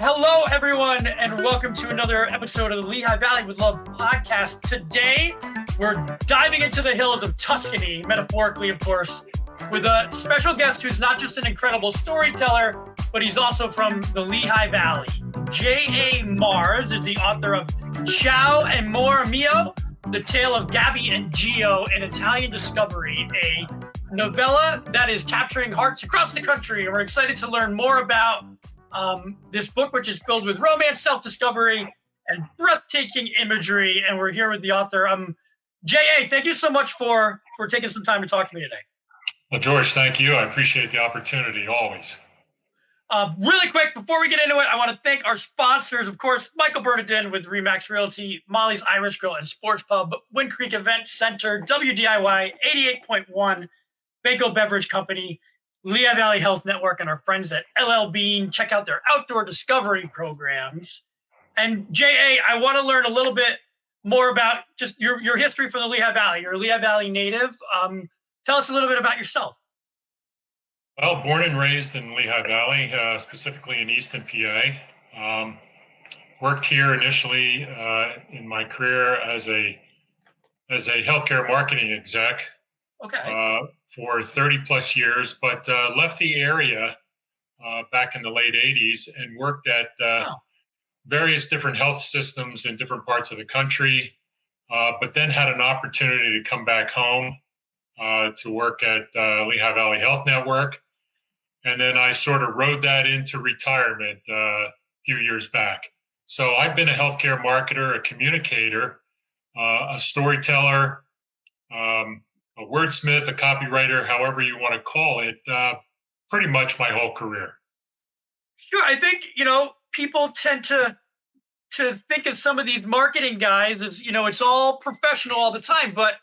Hello, everyone, and welcome to another episode of the Lehigh Valley with Love podcast. Today, we're diving into the hills of Tuscany, metaphorically, of course, with a special guest who's not just an incredible storyteller, but he's also from the Lehigh Valley. J.A. Marz is the author of Ciao, Amore Mio, the tale of Gabby and Gio, an Italian discovery, a novella that is capturing hearts across the country. And we're excited to learn more about this book, which is filled with romance, self-discovery, and breathtaking imagery. And we're here with the author. J.A., thank you so much for taking some time to talk to me today. Well, George, thank you. I appreciate the opportunity, always. Really quick, before we get into it, I want to thank our sponsors, of course, Michael Bernardin with Remax Realty, Molly's Irish Grill and Sports Pub, Wind Creek Event Center, WDIY 88.1, Banco Beverage Company, Lehigh Valley Health Network, and our friends at LL Bean. Check out their outdoor discovery programs. And J.A., I want to learn a little bit more about just your history from the Lehigh Valley. You're a Lehigh Valley native. Tell us a little bit about yourself. Well, born and raised in Lehigh Valley, specifically in Easton, PA. Worked here initially in my career as a healthcare marketing exec. Okay. For 30 plus years, but left the area back in the late 80s and worked at various different health systems in different parts of the country, but then had an opportunity to come back home to work at Lehigh Valley Health Network. And then I sort of rode that into retirement a few years back. So I've been a healthcare marketer, a communicator, a storyteller, a wordsmith, a copywriter, however you want to call it, pretty much my whole career. Sure. I think, people tend to think of some of these marketing guys as, it's all professional all the time, but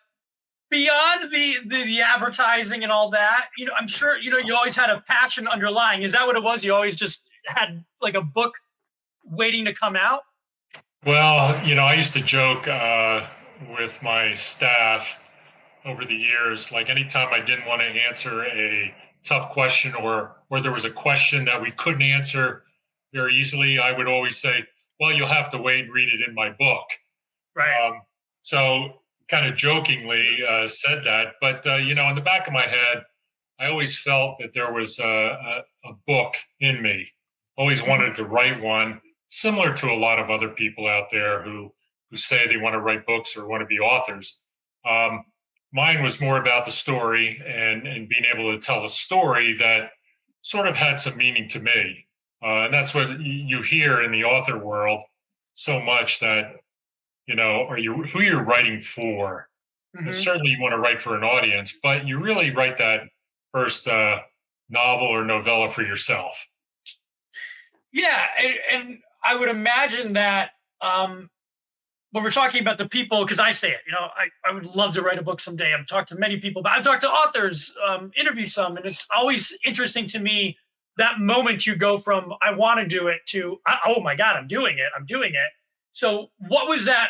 beyond the advertising and all that, I'm sure, you always had a passion underlying. Is that what it was? You always just had like a book waiting to come out? Well, I used to joke with my staff over the years, like anytime I didn't want to answer a tough question or there was a question that we couldn't answer very easily, I would always say, well, you'll have to wait and read it in my book. Right. So kind of jokingly said that, but in the back of my head, I always felt that there was a book in me. Always wanted to write one, similar to a lot of other people out there who say they want to write books or want to be authors. Mine was more about the story and being able to tell a story that sort of had some meaning to me. And that's what you hear in the author world so much, that, who you're writing for. Mm-hmm. Certainly you want to write for an audience, but you really write that first novel or novella for yourself. Yeah. And I would imagine that when we're talking about the people, because I say it, I would love to write a book someday. I've talked to many people, but I've talked to authors, interviewed some, and it's always interesting to me that moment you go from, I want to do it, to, oh my God, I'm doing it. So what was that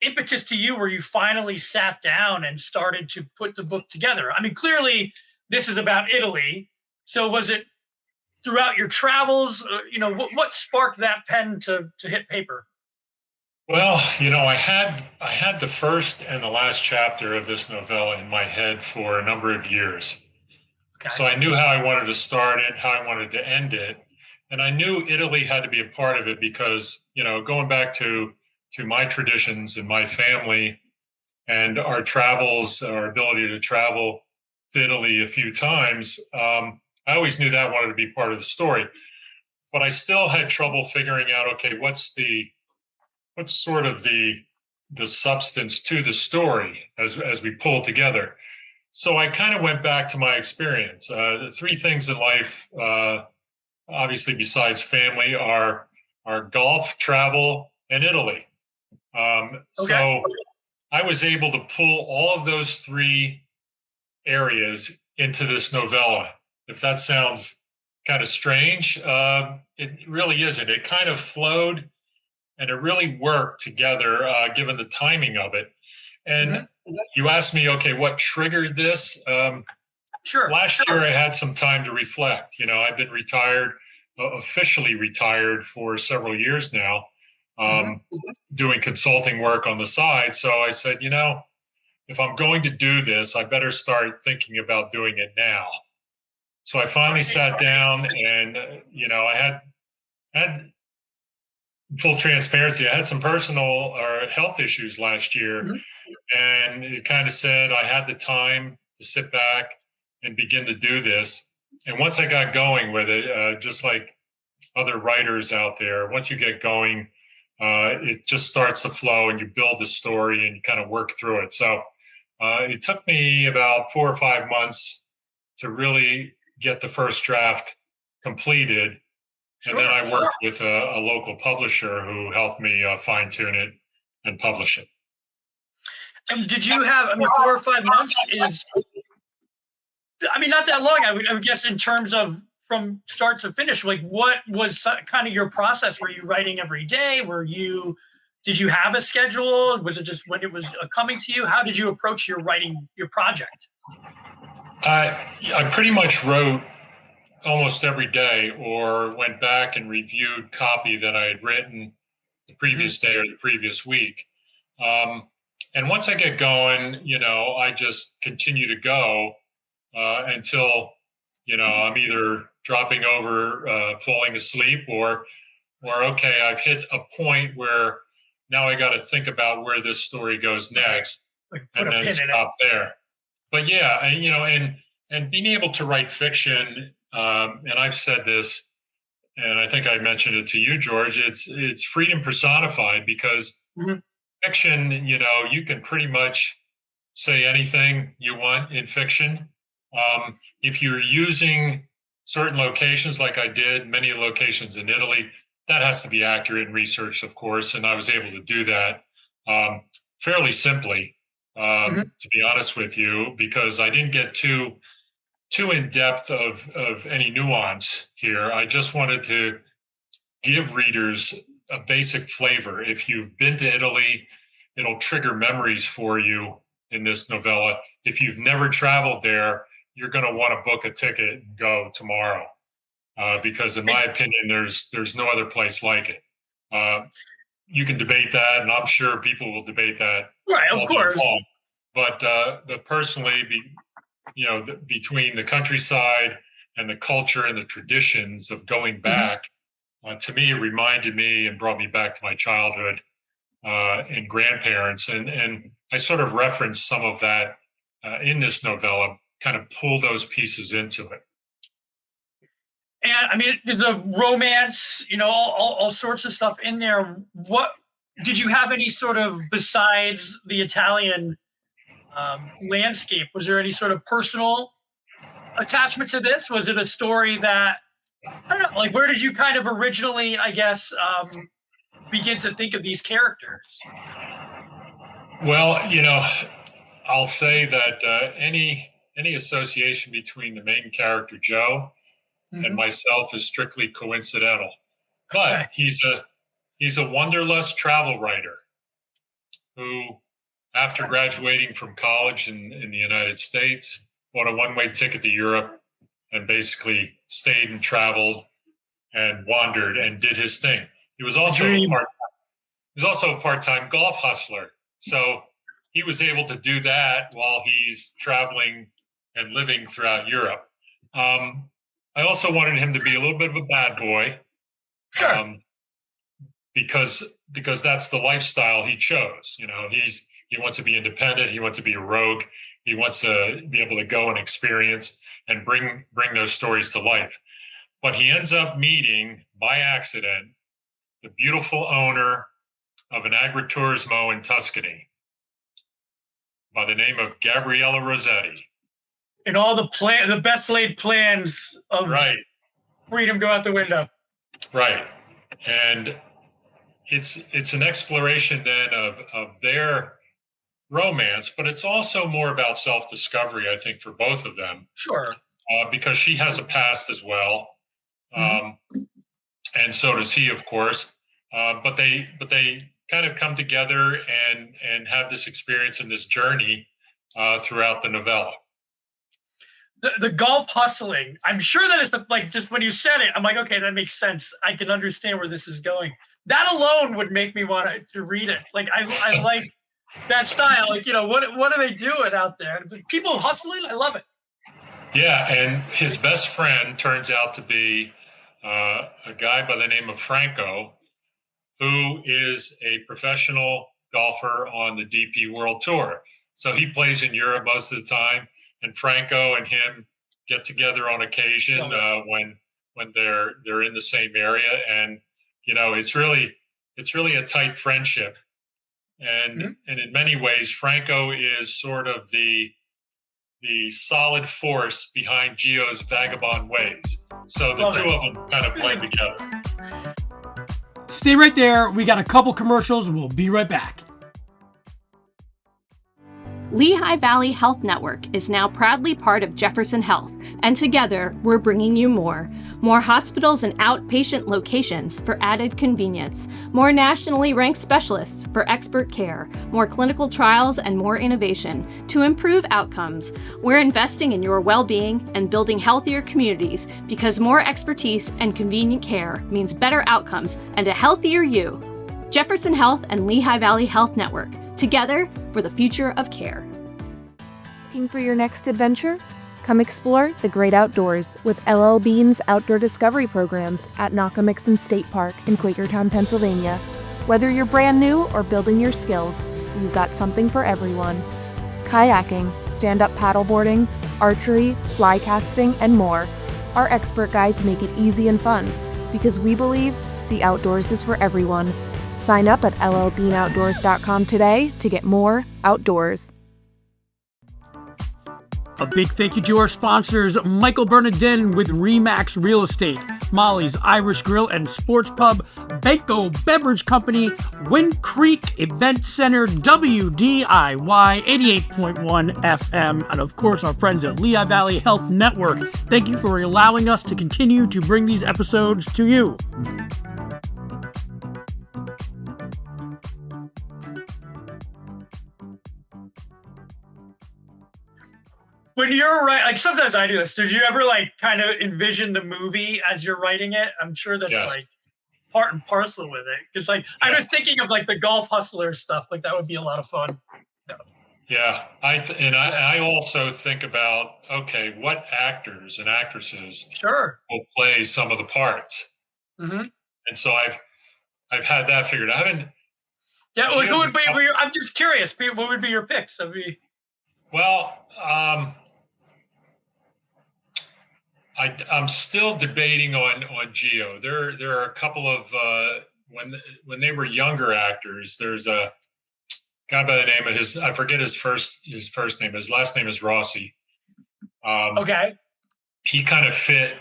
impetus to you where you finally sat down and started to put the book together? I mean, clearly this is about Italy. So was it throughout your travels? What sparked that pen to hit paper? Well, I had the first and the last chapter of this novella in my head for a number of years. Okay. So I knew how I wanted to start it, how I wanted to end it. And I knew Italy had to be a part of it because, going back to my traditions and my family and our travels, our ability to travel to Italy a few times, I always knew that wanted to be part of the story. But I still had trouble figuring out, okay, what's sort of the substance to the story as we pull together. So I kind of went back to my experience. The three things in life, obviously besides family, are golf, travel, and Italy. So I was able to pull all of those three areas into this novella. If that sounds kind of strange, it really isn't. It kind of flowed. And it really worked together, given the timing of it. And you asked me, okay, what triggered this? Sure. Last year, I had some time to reflect. I've been retired. officially retired for several years now, doing consulting work on the side. So I said, if I'm going to do this, I better start thinking about doing it now. So I finally sat down and, I had full transparency. I had some personal or health issues last year, and it kind of said I had the time to sit back and begin to do this. And once I got going with it, just like other writers out there, once you get going, it just starts to flow and you build the story and you kind of work through it. So it took me about 4 or 5 months to really get the first draft completed. And then I worked with a local publisher who helped me fine tune it and publish it. And did you have, 4 or 5 months is, not that long, I would guess, in terms of from start to finish. Like, what was kind of your process? Were you writing every day? Did you have a schedule? Was it just when it was coming to you? How did you approach your writing, your project? I pretty much wrote almost every day, or went back and reviewed copy that I had written the previous day or the previous week. And once I get going, I just continue to go until, I'm either dropping over, falling asleep, or okay, I've hit a point where now I got to think about where this story goes next, and then stop there. But yeah, and being able to write fiction, and I've said this, and I think I mentioned it to you, George, it's freedom personified, because fiction, you can pretty much say anything you want in fiction. If you're using certain locations, like I did, many locations in Italy, that has to be accurate and researched, of course, and I was able to do that fairly simply, to be honest with you, because I didn't get too in depth of any nuance here. I just wanted to give readers a basic flavor. If you've been to Italy, it'll trigger memories for you in this novella. If you've never traveled there, you're going to want to book a ticket and go tomorrow, because in my opinion, there's no other place like it. You can debate that, and I'm sure people will debate that. Right, of course. But personally, between the countryside and the culture and the traditions of going back, to me, it reminded me and brought me back to my childhood and grandparents. And I sort of referenced some of that in this novella, kind of pull those pieces into it. And there's a romance, all sorts of stuff in there. What did you have any sort of, besides the Italian landscape, was there any sort of personal attachment to this? Was it a story that, I don't know, like, where did you kind of originally, I guess, begin to think of these characters? Well, I'll say that any association between the main character, Joe, and myself is strictly coincidental. But he's a wanderlust travel writer who, after graduating from college in the United States, bought a one-way ticket to Europe and basically stayed and traveled and wandered and did his thing. He was also a part-time golf hustler. So he was able to do that while he's traveling and living throughout Europe. I also wanted him to be a little bit of a bad boy. Sure. Because that's the lifestyle he chose. He wants to be independent. He wants to be a rogue. He wants to be able to go and experience and bring those stories to life. But he ends up meeting, by accident, the beautiful owner of an agriturismo in Tuscany by the name of Gabriella Rossetti. And all the best laid plans of freedom go out the window. Right. And it's an exploration then of their romance, but it's also more about self-discovery, I think, for both of them. Sure. Because she has a past as well. And so does he, of course. But they kind of come together and have this experience and this journey throughout the novella. the golf hustling. I'm sure that it's like just when you said it, I'm like, okay, that makes sense. I can understand where this is going. That alone would make me want to read it. Like I like that style. Like, what are they doing out there? People hustling. I love it. Yeah, and his best friend turns out to be a guy by the name of Franco, who is a professional golfer on the DP World Tour. So he plays in Europe most of the time, and Franco and him get together on occasion when they're in the same area, and it's really a tight friendship, and in many ways Franco is sort of the solid force behind Gio's vagabond ways. So the two of them kind of play together. Stay right there. We got a couple commercials. We'll be right back. Lehigh Valley Health Network is now proudly part of Jefferson Health, and together we're bringing you more. More hospitals and outpatient locations for added convenience. More nationally ranked specialists for expert care. More clinical trials and more innovation to improve outcomes. We're investing in your well-being and building healthier communities because more expertise and convenient care means better outcomes and a healthier you. Jefferson Health and Lehigh Valley Health Network, together for the future of care. Looking for your next adventure? Come explore the great outdoors with LL Bean's outdoor discovery programs at Nockamixon State Park in Quakertown, Pennsylvania. Whether you're brand new or building your skills, we've got something for everyone. Kayaking, stand-up paddleboarding, archery, fly casting, and more. Our expert guides make it easy and fun because we believe the outdoors is for everyone. Sign up at llbeanoutdoors.com today to get more outdoors. A big thank you to our sponsors, Michael Bernardin with Remax Real Estate, Molly's Irish Grill and Sports Pub, Banco Beverage Company, Wind Creek Event Center, WDIY 88.1 FM, and of course our friends at Lehigh Valley Health Network. Thank you for allowing us to continue to bring these episodes to you. When you're writing, like sometimes I do this. Did you ever like kind of envision the movie as you're writing it? I'm sure that's like part and parcel with it. Because like I was thinking of like the golf hustler stuff. Like that would be a lot of fun. Yeah, I also think about, okay, what actors and actresses will play some of the parts, and so I've had that figured out. Yeah, well, who would be? I'm just curious. What would be your picks? I'm still debating on Gio. There are a couple of when they were younger actors. There's a guy by the name of I forget his first name. His last name is Rossi. Okay. He kind of fit,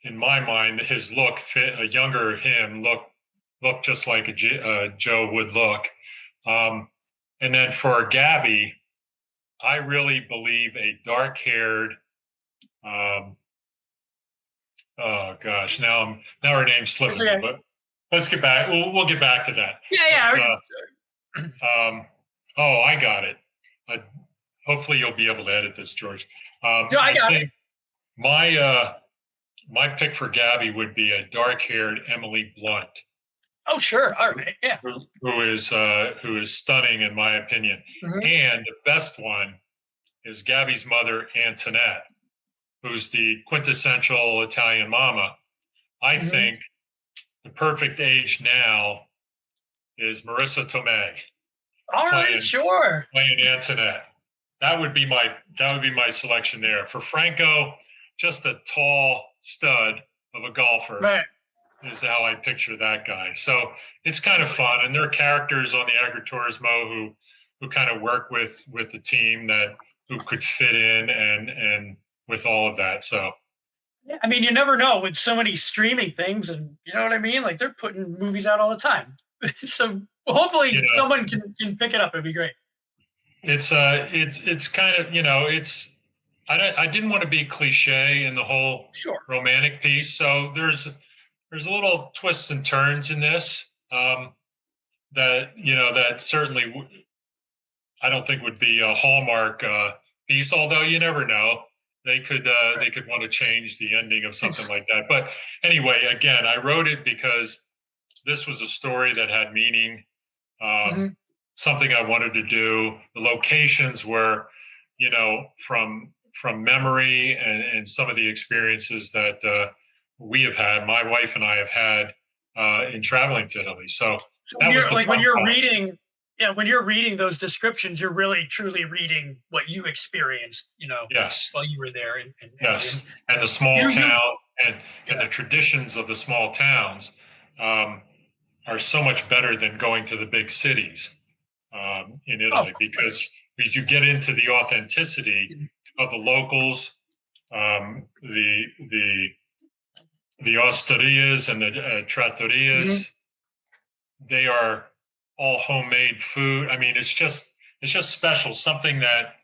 in my mind, his look fit a younger him look just like a Joe would look. And then for Gabby, I really believe a dark-haired. Oh gosh, now her name's slipping me, but let's get back. We'll get back to that. Yeah. Oh, I got it. Hopefully, you'll be able to edit this, George. I got it. My pick for Gabby would be a dark-haired Emily Blunt. Oh, sure. All right. Yeah. Who is stunning in my opinion, and the best one is Gabby's mother, Antoinette, who's the quintessential Italian mama. I think the perfect age now is Marissa Tomei. All right, sure. Playing Antoinette. That would be my selection there. For Franco, just a tall stud of a golfer. Right. Is how I picture that guy. So it's kind of fun. And there are characters on the Agriturismo who kind of work with the team who could fit in and with all of that. So, yeah, I mean, you never know with so many streaming things, and you know what I mean? Like they're putting movies out all the time. So hopefully someone can pick it up. It'd be great. It's kind of, I didn't want to be cliche in the whole romantic piece. So there's a little twists and turns in this that certainly I don't think would be a Hallmark piece, although you never know. They could want to change the ending of something like that. But anyway, again, I wrote it because this was a story that had meaning, something I wanted to do. The locations were, from memory and some of the experiences that we have had, my wife and I have had in traveling to Italy. So that was the like fun when you're part. reading. Yeah, when you're reading those descriptions, you're really truly reading what you experienced, Yes. while you were there. Yes, and the small towns and Yeah. the traditions of the small towns are so much better than going to the big cities in Italy, because you get into the authenticity of the locals, the osterias and the trattorias. They are all homemade food. I mean, it's just special. Something that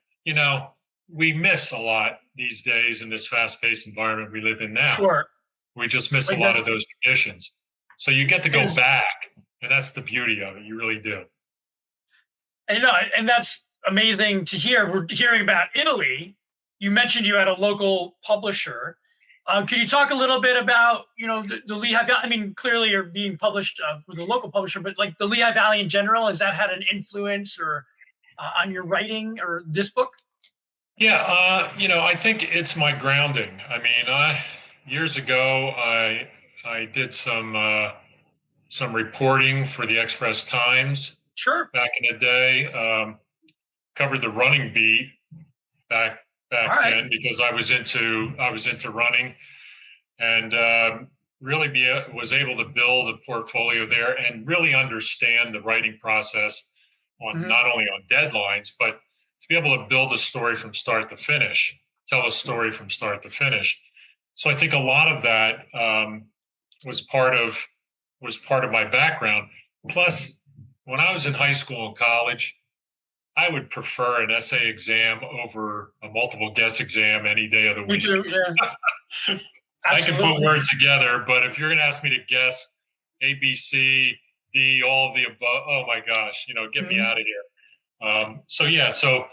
we miss a lot these days in this fast-paced environment we live in now. Sure. We just miss a lot of those traditions. So you get to go back, and that's the beauty of it. You really do. And that's amazing to hear. We're hearing about Italy. You mentioned you had a local publisher. Could you talk a little bit about, the Lehigh Valley? I mean, clearly you're being published with a local publisher, but like the Lehigh Valley in general, has that had an influence or on your writing or this book? Yeah, I think it's my grounding. I mean, years ago, I did some reporting for the Express Times. Sure. Back in the day, covered the running beat back then, because I was into running, and really was able to build a portfolio there and really understand the writing process on not only on deadlines, but to be able to build a story from start to finish, tell a story from start to finish. So I think a lot of that was part of my background. Plus, when I was in high school and college, I would prefer an essay exam over a multiple guess exam any day of the week. Me too, yeah. I can put words together, but if you're going to ask me to guess A, B, C, D, all of the above, oh my gosh, get me out of here. So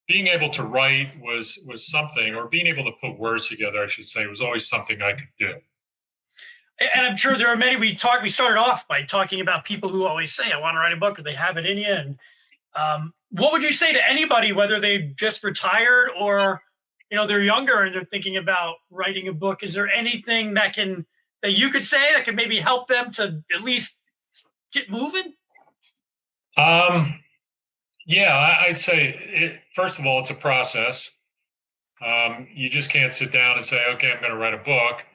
being able to write was something, or being able to put words together, I should say, was always something I could do. And I'm sure there are many. We started off by talking about people who always say, I want to write a book, or they have it in you. And what would you say to anybody, whether they've just retired or, they're younger and they're thinking about writing a book? Is there anything that you could say that could maybe help them to at least get moving? Yeah, I'd say, first of all, it's a process. You just can't sit down and say, okay, I'm going to write a book.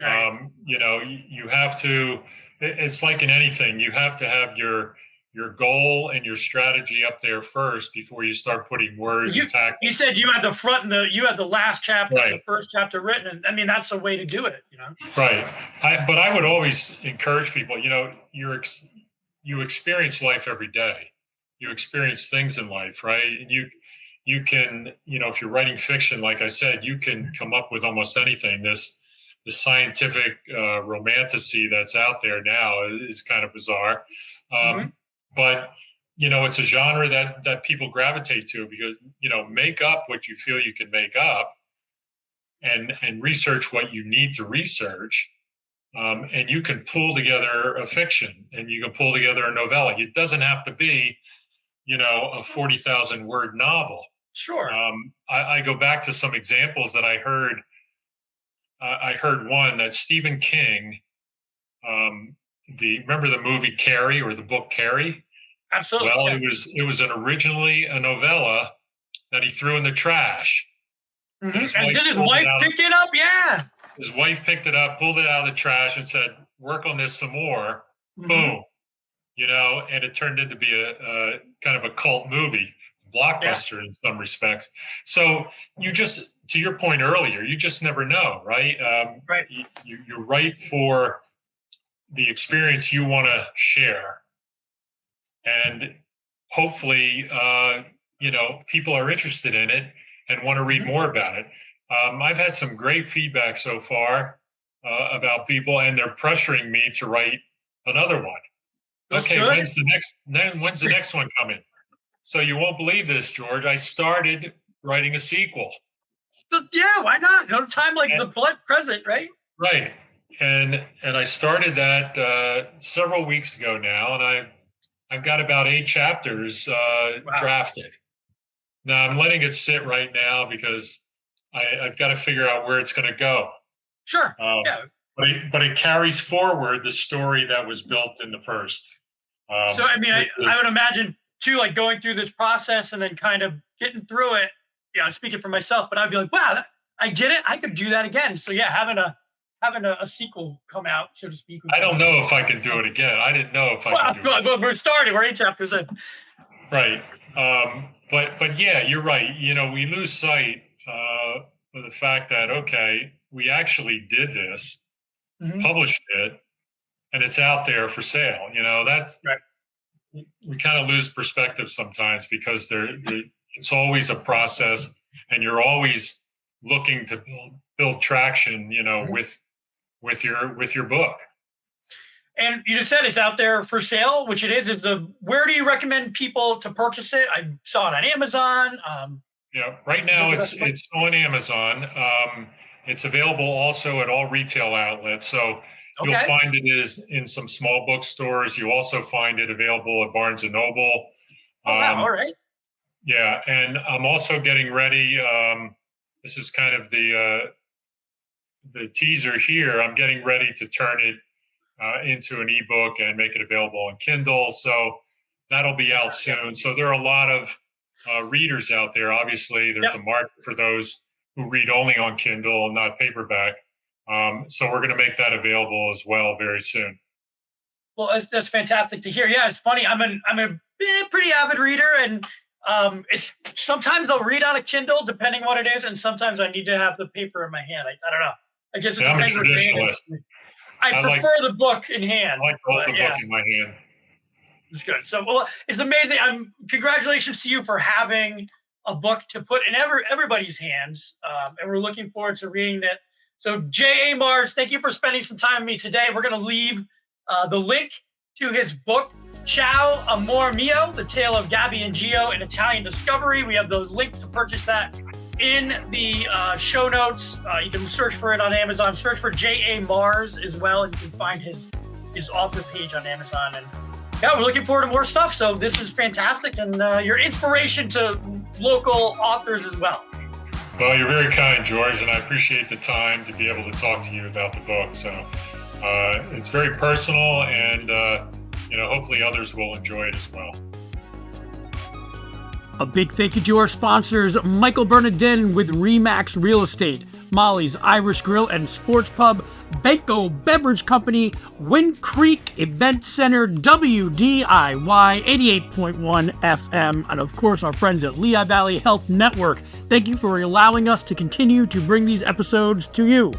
Right. You have to, it's like in anything, you have to have your goal and your strategy up there first before you start putting words and tactics. You said you had the front and you had the last chapter, right. The first chapter written. And I mean, that's a way to do it, Right. But I would always encourage people, you experience life every day. You experience things in life, right? And you can, if you're writing fiction, like I said, you can come up with almost anything. The scientific romanticy that's out there now is kind of bizarre. But, it's a genre that people gravitate to because, make up what you feel you can make up and research what you need to research. And you can pull together a fiction and you can pull together a novella. It doesn't have to be, a 40,000 word novel. Sure. I go back to some examples that I heard. I heard one that Stephen King, remember the movie Carrie or the book Carrie? Absolutely. Well, it was originally a novella that he threw in the trash. And did his wife pick it up? Yeah. His wife picked it up, pulled it out of the trash, and said, "Work on this some more." Boom. And it turned into be a kind of a cult movie, blockbuster in some respects. So to your point earlier, you just never know, right? Right. You write for the experience you want to share. And hopefully, people are interested in it and want to read more about it. I've had some great feedback so far about people, and they're pressuring me to write another one. That's okay, good. when's the next one coming? So you won't believe this, George. I started writing a sequel. Yeah, why not? No time like the present, right? Right. And I started that several weeks ago now, and I've got about 8 chapters drafted. Now I'm letting it sit right now because I've got to figure out where it's going to go. Sure. Yeah. But it carries forward the story that was built in the first. So I mean, I would imagine too, like going through this process and then kind of getting through it. Yeah, I'm speaking for myself, but I'd be like, wow, I did it. I could do that again. So yeah, having a sequel come out, so to speak. I don't know if I can do it again. I didn't know if I could do it. Well, we're starting. We're 8 chapters in. Right. But yeah, you're right. You know, we lose sight of the fact that, okay, we actually did this, published it, and it's out there for sale. You know, that's right. We kind of lose perspective sometimes because it's always a process, and you're always looking to build traction, you know, with your book. And you just said it's out there for sale, which it is. Where do you recommend people to purchase it? I saw it on Amazon. Yeah, right now it's on Amazon. It's available also at all retail outlets. So you'll find it is in some small bookstores. You also find it available at Barnes and Noble. Oh, wow. All right. Yeah, and I'm also getting ready. This is kind of the teaser here. I'm getting ready to turn it into an ebook and make it available on Kindle. So that'll be out soon. So there are a lot of readers out there. Obviously, there's a market for those who read only on Kindle and not paperback. So we're going to make that available as well very soon. Well, that's fantastic to hear. Yeah, it's funny. I'm a pretty avid reader, and it's sometimes I'll read on a Kindle depending what it is, and sometimes I need to have the paper in my hand. I don't know. I guess it depends. I'm a traditionalist. I prefer the book in hand. I like to hold the book in my hand. It's good. So, well, it's amazing. Congratulations to you for having a book to put in everybody's hands, and we're looking forward to reading it. So, J.A. Marz, thank you for spending some time with me today. We're going to leave the link to his book, Ciao, Amore Mio, The Tale of Gabby and Gio, an Italian Discovery. We have the link to purchase that in the show notes. You can search for it on Amazon. Search for J.A. Marz as well, and you can find his author page on Amazon. And yeah, we're looking forward to more stuff. So this is fantastic, and your inspiration to local authors as well. Well, you're very kind, George, and I appreciate the time to be able to talk to you about the book. So it's very personal, and hopefully others will enjoy it as well. A big thank you to our sponsors, Michael Bernardin with Remax Real Estate, Molly's Irish Grill and Sports Pub, Benko Beverage Company, Wind Creek Event Center, WDIY 88.1 FM, and of course our friends at Lehigh Valley Health Network. Thank you for allowing us to continue to bring these episodes to you.